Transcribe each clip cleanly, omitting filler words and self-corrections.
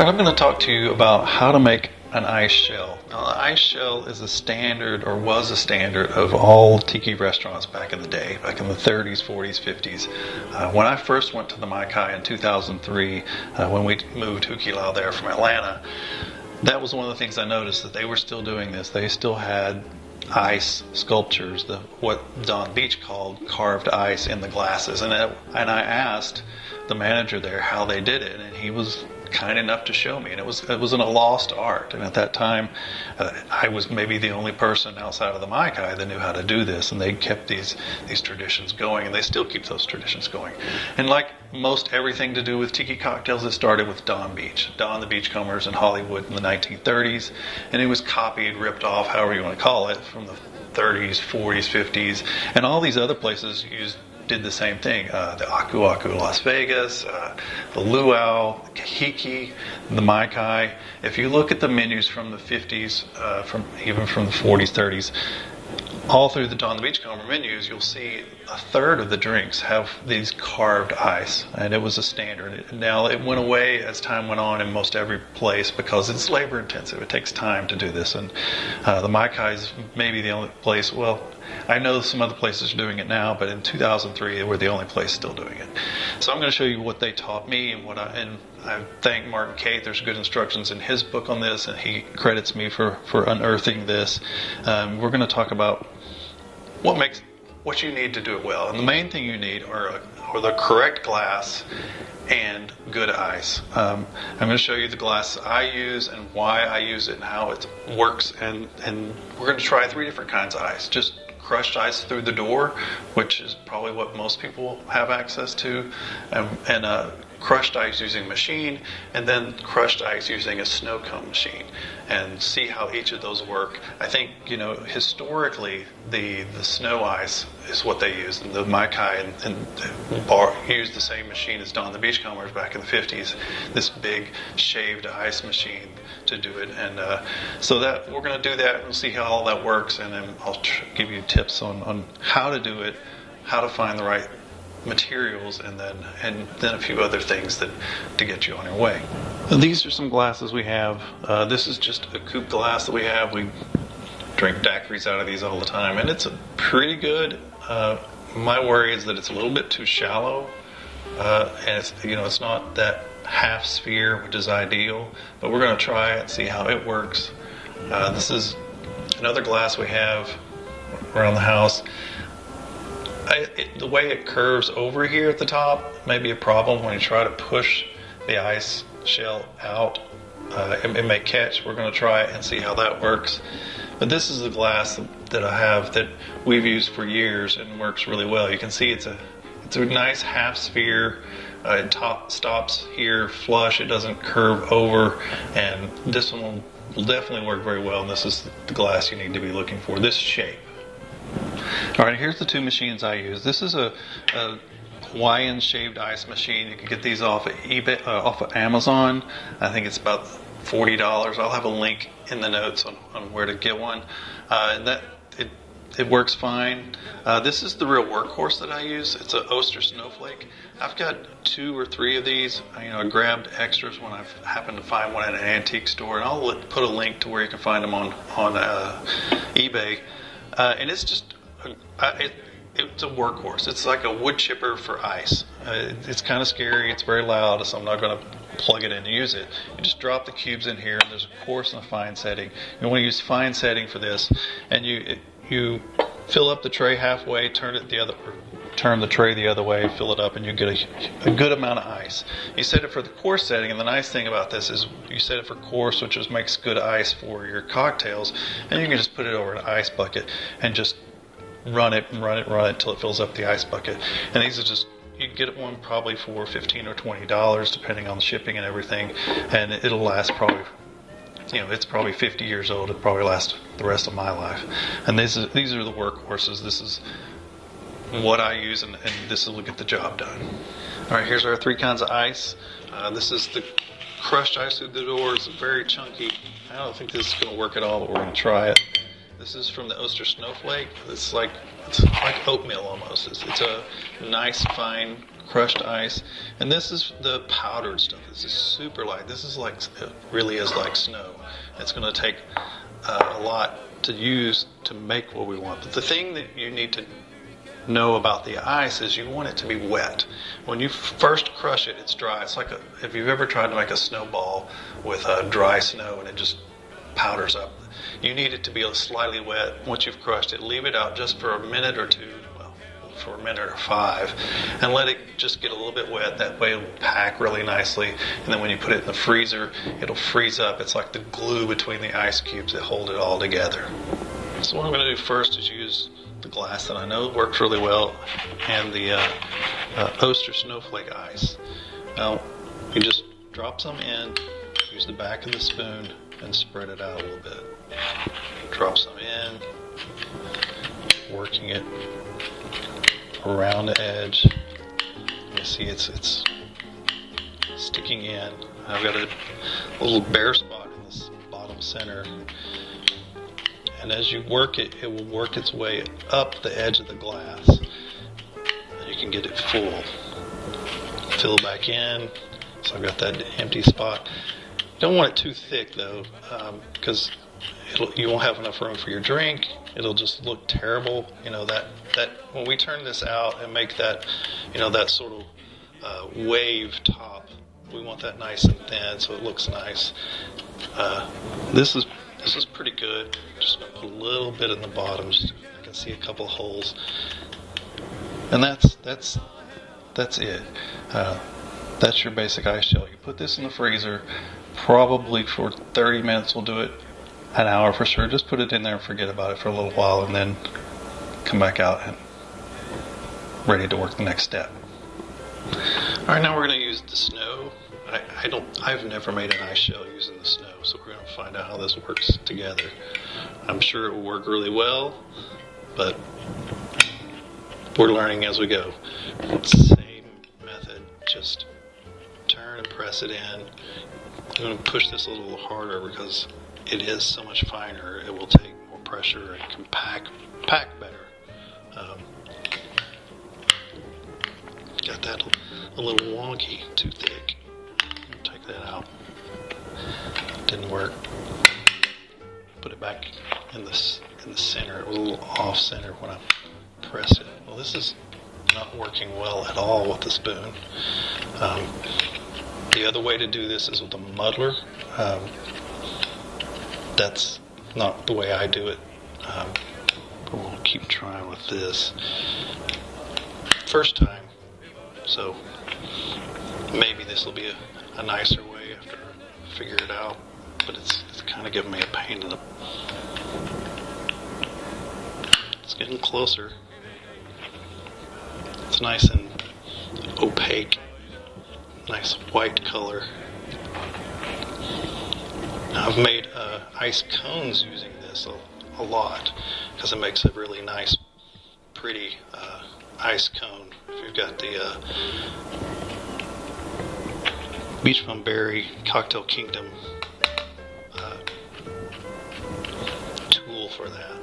And I'm going to talk to you about how to make an ice shell. Now, the ice shell is a standard, or was a standard, of all tiki restaurants back in the day, back in the 30s, 40s, 50s. When I first went to the Mai-Kai in 2003, when we moved Hukilau there from Atlanta, that was one of the things I noticed, that they were still doing this. They still had ice sculptures, what Don Beach called carved ice in the glasses. And I asked the manager there how they did it, and he was kind enough to show me, and it was a lost art. And at that time, I was maybe the only person outside of the Mai-Kai that knew how to do this, and they kept these traditions going, and they still keep those traditions going. And like most everything to do with tiki cocktails, it started with Don Beach, Don the Beachcombers in Hollywood in the 1930s, and it was copied, ripped off, however you want to call it, from the 30s, 40s, 50s, and all these other places did the same thing. The Aku Aku Las Vegas, the Luau, the Kahiki, the Mai-Kai. If you look at the menus from the 50s, even from the 40s, 30s, all through the Don the Beachcomber menus, you'll see a third of the drinks have these carved ice, and it was a standard. Now, it went away as time went on in most every place because it's labor intensive. It takes time to do this, and the Mai-Kai is maybe the only place. Well, I know some other places are doing it now, but in 2003, they were the only place still doing it. So I'm going to show you what they taught me, and I thank Martin Kate. There's good instructions in his book on this, and he credits me for unearthing this. We're going to talk about what you need to do it well. And the main thing you need are the correct glass and good ice. I'm going to show you the glass I use and why I use it and how it works. And we're going to try 3 different kinds of ice. Just crushed ice through the door, which is probably what most people have access to, and crushed ice using a machine, and then crushed ice using a snow cone machine, and see how each of those work. I think, historically, the snow ice is what they use, and the Mai-Kai and bar used the same machine as Don the Beachcombers back in the 50s, this big shaved ice machine to do it. And so that we're going to do that, and we'll see how all that works, and then I'll give you tips on how to do it, how to find the right materials, and then a few other things to get you on your way. These are some glasses we have. This is just a coupe glass that we have. We drink daiquiris out of these all the time, and it's pretty good. My worry is that it's a little bit too shallow, and it's not that half sphere, which is ideal, but we're going to try it and see how it works. This is another glass we have around the house. The way it curves over here at the top may be a problem when you try to push the ice shell out. It may catch. We're going to try it and see how that works. But this is the glass that I have that we've used for years and works really well. You can see it's a nice half sphere. It stops here flush. It doesn't curve over, and this one will definitely work very well. And this is the glass you need to be looking for, this shape. All right, here's the 2 machines I use. This is a Hawaiian shaved ice machine. You can get these off of eBay, off of Amazon. I think it's about $40. I'll have a link in the notes on where to get one. And it works fine. This is the real workhorse that I use. It's an Oyster Snowflake. I've got 2 or 3 of these. I grabbed extras when I've happened to find one at an antique store, and I'll put a link to where you can find them on eBay. And it's just it's a workhorse. It's like a wood chipper for ice. It's kind of scary. It's very loud, so I'm not going to plug it in and use it. You just drop the cubes in here, and there's a coarse and a fine setting. You want to use fine setting for this, and you fill up the tray halfway, turn the tray the other way, fill it up, and you get a good amount of ice. You set it for the coarse setting, and the nice thing about this is you set it for coarse, which just makes good ice for your cocktails, and you can just put it over an ice bucket and just run it until it fills up the ice bucket. And these are just, you can get one probably for $15 or $20 depending on the shipping and everything, and it'll last probably, it's probably 50 years old. It'll probably last the rest of my life. And these are the workhorses. This is what I use, and this will get the job done. All right, here's our 3 kinds of ice. This is the crushed ice through the door. It's very chunky. I don't think this is going to work at all, but we're going to try it. This is from the Oyster Snowflake. It's like oatmeal almost. It's a nice, fine, crushed ice, and this is the powdered stuff. This is super light. This is like, it really is like snow. It's going to take a lot to use to make what we want. But the thing that you need to know about the ice is you want it to be wet. When you first crush it, it's dry. It's like if you've ever tried to make a snowball with dry snow and it just powders up. You need it to be slightly wet. Once you've crushed it, leave it out just for a minute or two, well, for a minute or 5, and let it just get a little bit wet. That way it'll pack really nicely, and then when you put it in the freezer, it'll freeze up. It's like the glue between the ice cubes that hold it all together. So what I'm going to do first is use the glass that I know works really well, and the Oster snowflake ice. Now, you just drop some in, use the back of the spoon, and spread it out a little bit. Drop some in, working it around the edge. You see it's sticking in. I've got a little bare spot in this bottom center. And as you work it, it will work its way up the edge of the glass. And you can get it full. Fill back in. So I've got that empty spot. Don't want it too thick though, because you won't have enough room for your drink. It'll just look terrible. You know that when we turn this out and make that, that sort of wave top, we want that nice and thin so it looks nice. This is pretty good. Just gonna put a little bit in the bottom. I can see a couple of holes, and that's it. That's your basic ice shell. You put this in the freezer, probably for 30 minutes. We'll do it an hour for sure. Just put it in there and forget about it for a little while, and then come back out and ready to work the next step. All right, now we're going to use the snow. I've never made an ice shell using the snow, so we're going to find out how this works together. I'm sure it will work really well, but we're learning as we go. Same method, just turn and press it in. I'm going to push this a little harder because it is so much finer. It will take more pressure and can pack better. Got that a little wonky, too thick. Take that out. Didn't work. Put it back in the center, a little off center when I press it. Well, this is not working well at all with the spoon. The other way to do this is with a muddler. That's not the way I do it. But we'll keep trying with this. First time. So maybe this will be a nicer way after I figure it out. But it's kind of giving me a pain in the... It's getting closer. It's nice and opaque. Nice white color. Now, I've made ice cones using this a lot because it makes a really nice, pretty ice cone. If you've got the Beach Bum Berry Cocktail Kingdom tool for that.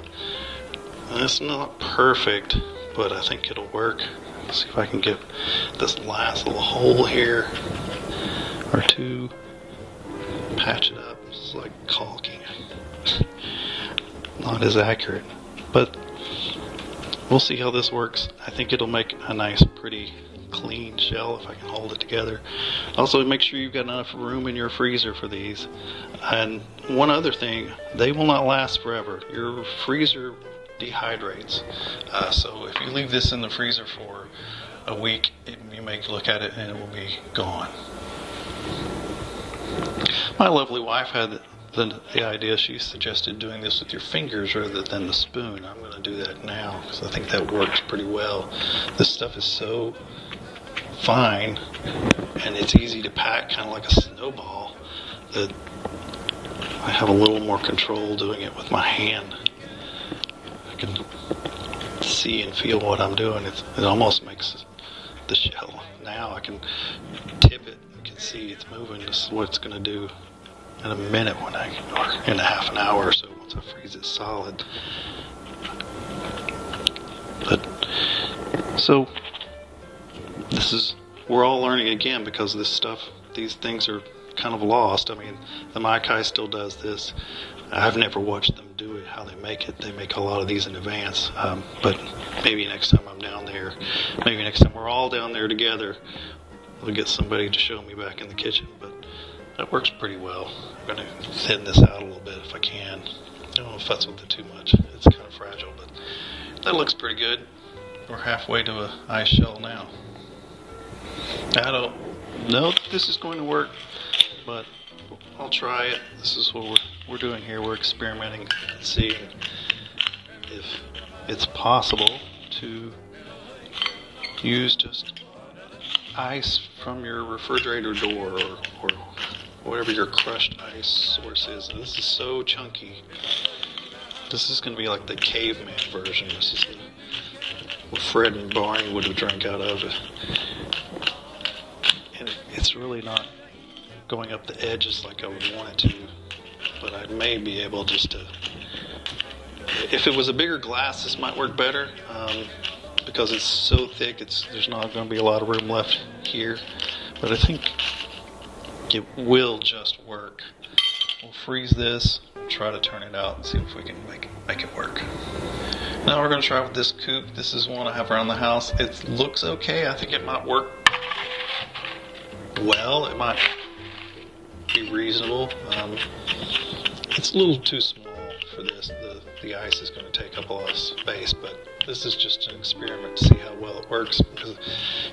And it's not perfect, but I think it'll work. Let's see if I can get this last little hole here or two. Patch it up. It's like caulking. Not as accurate, but we'll see how this works. I think it'll make a nice, pretty, clean shell if I can hold it together. Also, make sure you've got enough room in your freezer for these. And one other thing, they will not last forever. Your freezer dehydrates. So if you leave this in the freezer for a week, you may look at it and it will be gone. My lovely wife had the idea. She suggested doing this with your fingers rather than the spoon. I'm going to do that now because I think that works pretty well. This stuff is so fine and it's easy to pack, kind of like a snowball, that I have a little more control doing it with my hand. I can see and feel what I'm doing. It almost makes the shell. Now I can tip it. You can see it's moving. This is what it's going to do in a minute or in a half an hour or so once I freeze it solid. But so the we're all learning again because these things are kind of lost. I mean, the Mai-Kai still does this. I've never watched them do it, how they make it. They make a lot of these in advance. But maybe next time I'm down there, maybe next time we're all down there together, we'll get somebody to show me back in the kitchen. But that works pretty well. I'm going to thin this out a little bit if I can. I don't want to futz with it too much. It's kind of fragile, but that looks pretty good. We're halfway to an ice shell now. I don't know if this is going to work, but I'll try it. This is what we're doing here. We're experimenting and seeing if it's possible to use just ice from your refrigerator door or whatever your crushed ice source is. And this is so chunky. This is going to be like the caveman version. This is what Fred and Barney would have drank out of it. And it's really not going up the edges like I would want it to, but I may be able just to, if it was a bigger glass, this might work better, because it's so thick, there's not going to be a lot of room left here, but I think it will just work. We'll freeze this, try to turn it out and see if we can make it work. Now we're going to try with this coupe. This is one I have around the house. It looks okay. I think it might work well. It might be reasonable. It's a little too small for this. The ice is going to take up a lot of space, but this is just an experiment to see how well it works, because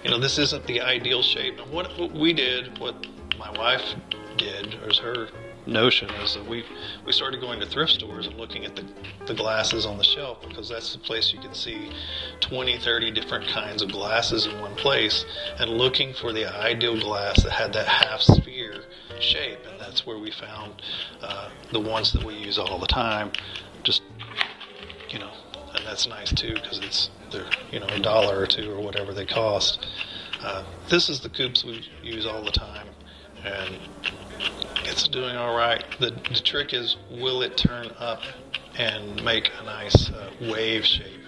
this isn't the ideal shape. And what we did, what my wife did, or her notion, is that we started going to thrift stores and looking at the glasses on the shelf, because that's the place you can see 20-30 different kinds of glasses in one place, and looking for the ideal glass that had that half sphere shape. And that's where we found the ones that we use all the time. Just and that's nice too, because they're $1 or $2 or whatever they cost. This is the coupes we use all the time, and it's doing all right. The trick is, will it turn up and make a nice wave shape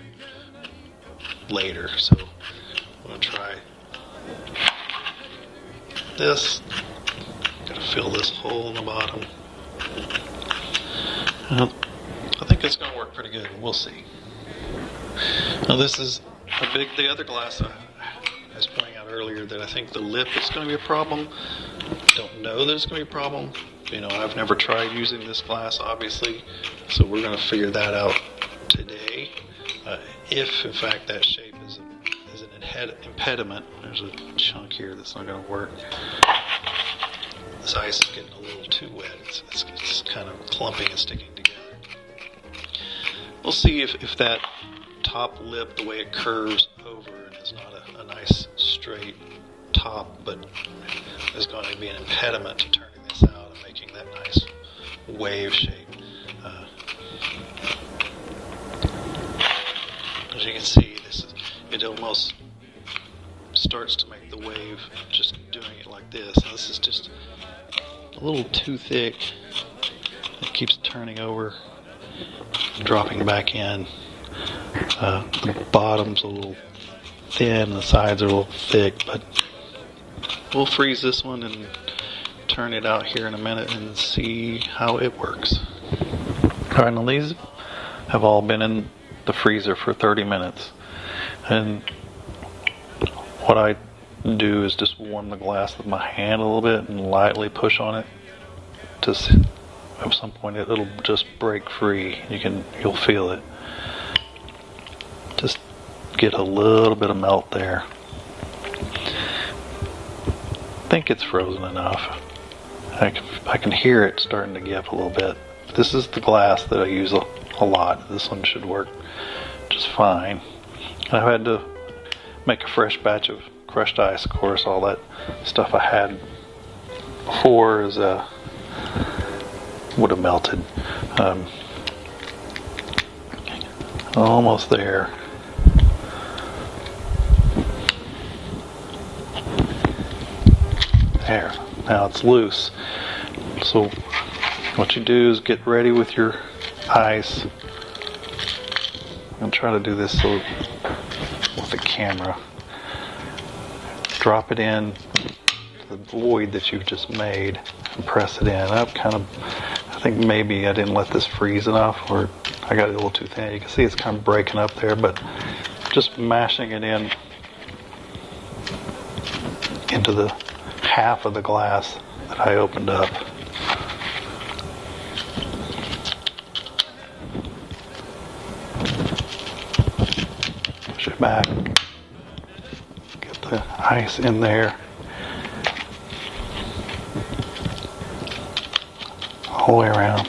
later? So I'm going to try this. Got to fill this hole in the bottom. I think it's going to work pretty good. We'll see. Now this is the other glass I was pointing out earlier, that I think the lip is going to be a problem. Don't know that it's going to be a problem. I've never tried using this glass, obviously, so we're going to figure that out today. If in fact that shape is an impediment, there's a chunk here that's not going to work. This ice is getting a little too wet. It's kind of clumping and sticking together. We'll see if that top lip, the way it curves over, and is not a nice straight top, but is going to be an impediment to turning this out and making that nice wave shape. As you can see, it almost starts to make the wave just doing it like this. Now, this is just a little too thick. It keeps turning over, dropping back in. The bottom's a little thin, the sides are a little thick, but we'll freeze this one and turn it out here in a minute and see how it works. Alright, now these have all been in the freezer for 30 minutes. And what I do is just warm the glass with my hand a little bit and lightly push on it. Just at some point it'll just break free. You'll feel it. Just get a little bit of melt there. I think it's frozen enough. I can hear it starting to give a little bit. This is the glass that I use a lot. This one should work just fine. I've had to make a fresh batch of crushed ice. Of course, all that stuff I had before would have melted. Almost there. There. Now it's loose. So what you do is get ready with your ice. I'm trying to do this with the camera. drop it in the void that you've just made and press it in. I think maybe I didn't let this freeze enough, or I got it a little too thin. You can see it's kind of breaking up there, but just mashing it in into the half of the glass that I opened up. Push it back, get the ice in there. All the way around.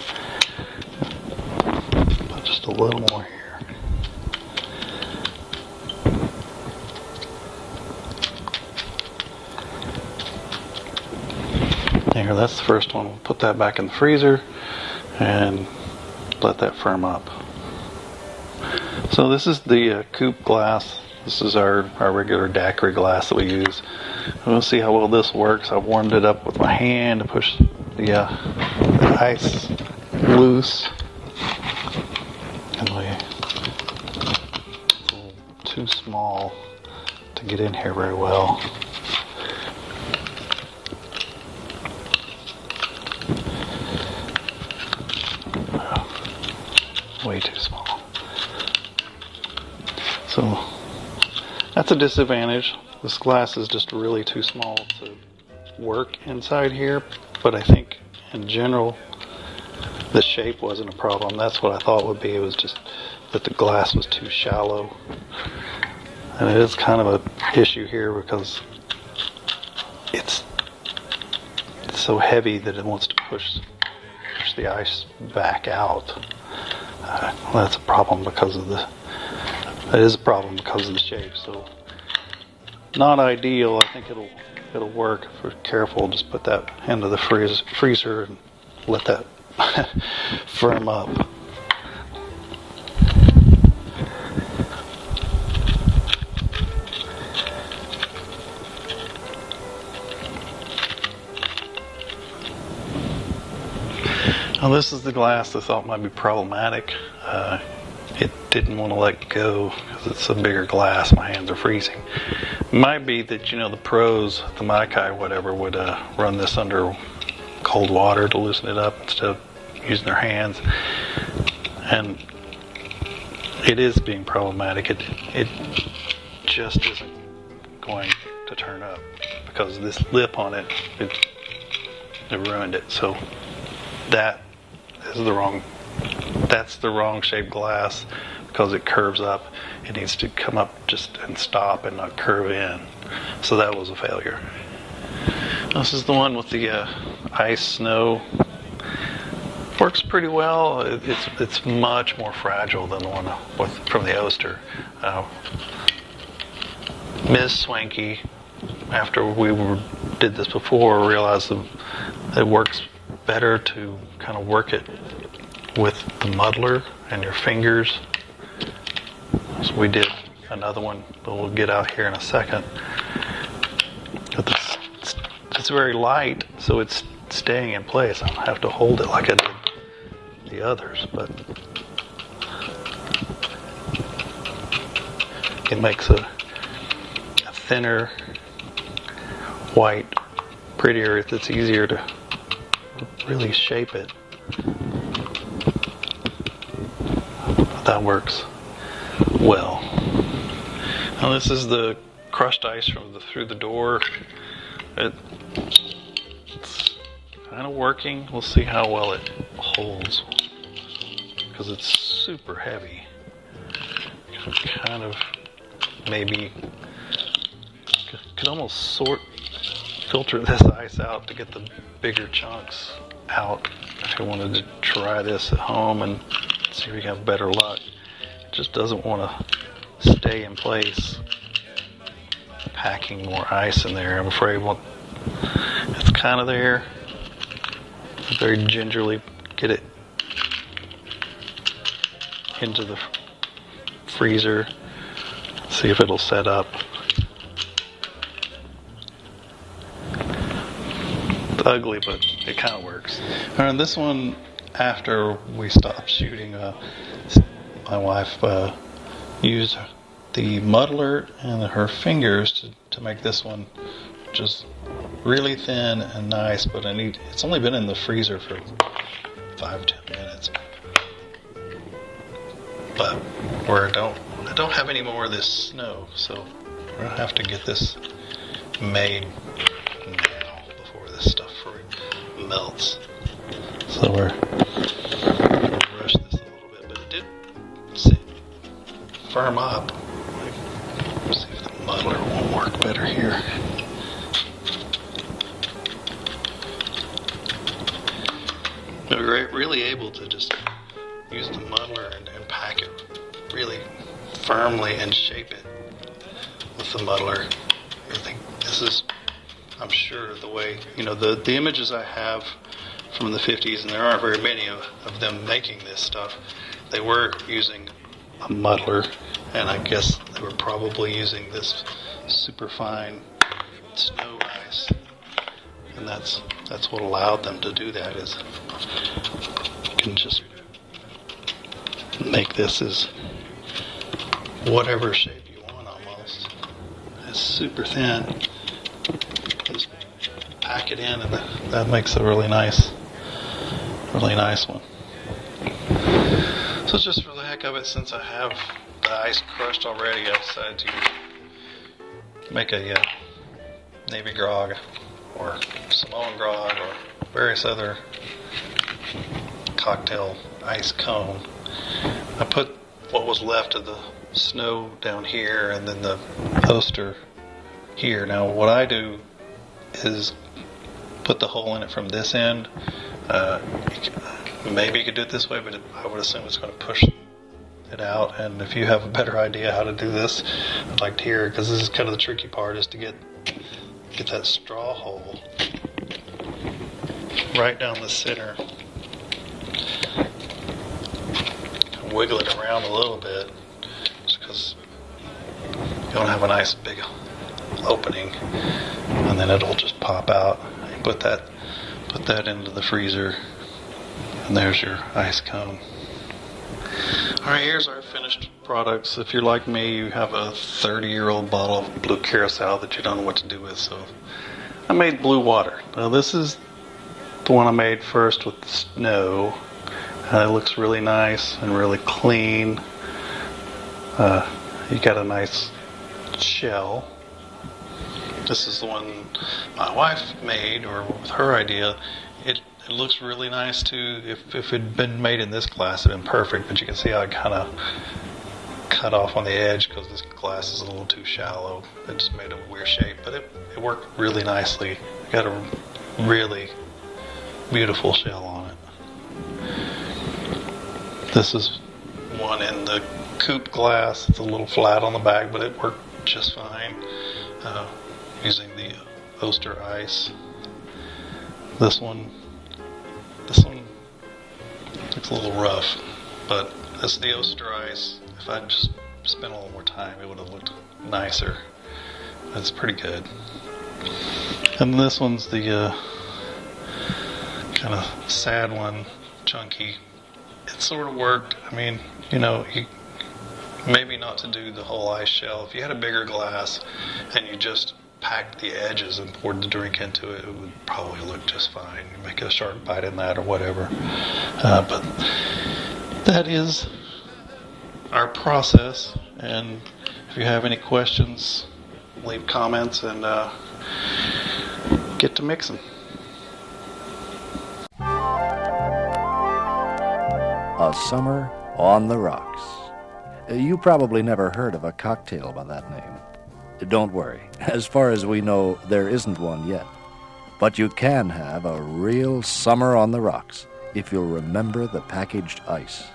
Just a little more here. There, that's the first one. We'll put that back in the freezer and let that firm up. So this is the coupe glass. This is our regular daiquiri glass that we use. We'll see how well this works. I've warmed it up with my hand to push the ice loose. And it's a little too small to get in here very well. Way too small. So that's a disadvantage. This glass is just really too small to work inside here, but I think in general the shape wasn't a problem. That's what I thought would be. It was just that the glass was too shallow, and it is kind of an issue here because it's so heavy that it wants to push the ice back out. That's a problem because of the shape. So not ideal. I think it'll work if we're careful. Just put that into the freezer and let that firm up. Now this is the glass I thought might be problematic. It didn't want to let go because it's a bigger glass. My hands are freezing. It might be that, the pros, the Mai-Kai, whatever, would run this under cold water to loosen it up instead of using their hands. And it is being problematic. It just isn't going to turn up because this lip on it ruined it. So that's the wrong shaped glass because it curves up. It needs to come up just and stop and not curve in. So that was a failure. This is the one with the ice snow. Works pretty well. It's much more fragile than the one from the Oster. Ms. Swanky, after we did this before, realized that it works better to kind of work it with the muddler and your fingers. So we did another one that we'll get out here in a second. But it's very light, so it's staying in place. I don't have to hold it like I did the others, but it makes a thinner, white, prettier. It's easier to really shape it. That works well. Now this is the crushed ice through the door. It's kind of working. We'll see how well it holds because it's super heavy. Kind of maybe could almost filter this ice out to get the bigger chunks out if you wanted to try this at home and see if you have better luck. It just doesn't want to stay in place, packing more ice in there. I'm afraid it's kind of there. Very gingerly get it into the freezer, see if it'll set up. It's ugly, but it kind of works. Alright, this one, after we stopped shooting, my wife used the muddler and her fingers to to make this one just really thin and nice, but it's only been in the freezer for 5-10 minutes. But I don't have any more of this snow, so we're gonna have to get this made now before this stuff melts. So we'll rush this a little bit, but it did firm up. Let's see if the muddler won't work better here. We're really able to just use the muddler and pack it really firmly and shape it with the muddler. I think this is, I'm sure, the way, the images I have from the 50s, and there aren't very many of them making this stuff, they were using a muddler, and I guess they were probably using this super fine snow ice, and that's what allowed them to do that. Is you can just make this as whatever shape you want almost. It's super thin. Just pack it in, and that makes a really nice one. So just for the heck of it, since I have the ice crushed already, I decided to make a Navy grog or Samoan grog or various other cocktail ice cone. I put what was left of the snow down here and then the poster here. Now what I do is put the hole in it from this end. Maybe you could do it this way, but I would assume it's going to push it out. And if you have a better idea how to do this, I'd like to hear it, because this is kind of the tricky part, is to get that straw hole right down the center. Wiggle it around a little bit, just because you don't have a nice big opening, and then it'll just pop out. You put that into the freezer, and there's your ice cone. Alright, here's our finished products. If you're like me, you have a 30-year-old bottle of blue curacao that you don't know what to do with, so I made blue water. Now this is the one I made first with the snow. It looks really nice and really clean. You got a nice shell. This is the one my wife made, or with her idea. It looks really nice too. If it had been made in this glass, it'd been perfect. But you can see how I kind of cut off on the edge because this glass is a little too shallow. It just made a weird shape, but it worked really nicely. It got a really beautiful shell on it. This is one in the coupe glass. It's a little flat on the back, but it worked just fine using the Oster ice. This one looks a little rough, but this is the Oster ice. If I'd just spent a little more time, it would have looked nicer. It's pretty good. And this one's the kind of sad one, chunky. It sort of worked. I mean, maybe not to do the whole ice shell. If you had a bigger glass and you just packed the edges and poured the drink into it, it would probably look just fine. You make a sharp bite in that or whatever. But that is our process. And if you have any questions, leave comments and get to mixing. A Summer on the Rocks. You probably never heard of a cocktail by that name. Don't worry. As far as we know, there isn't one yet. But you can have a real summer on the rocks if you'll remember the packaged ice.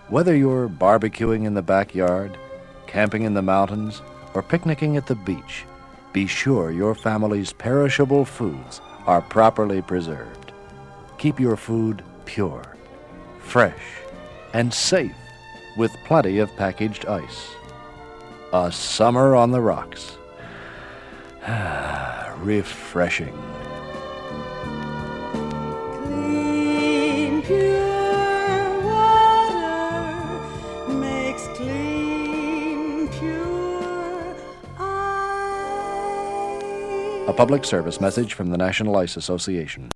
Whether you're barbecuing in the backyard, camping in the mountains, or picnicking at the beach, be sure your family's perishable foods are properly preserved. Keep your food pure, fresh, and safe with plenty of packaged ice. A Summer on the Rocks. Refreshing. Clean, pure water makes clean, pure ice. A public service message from the National Ice Association.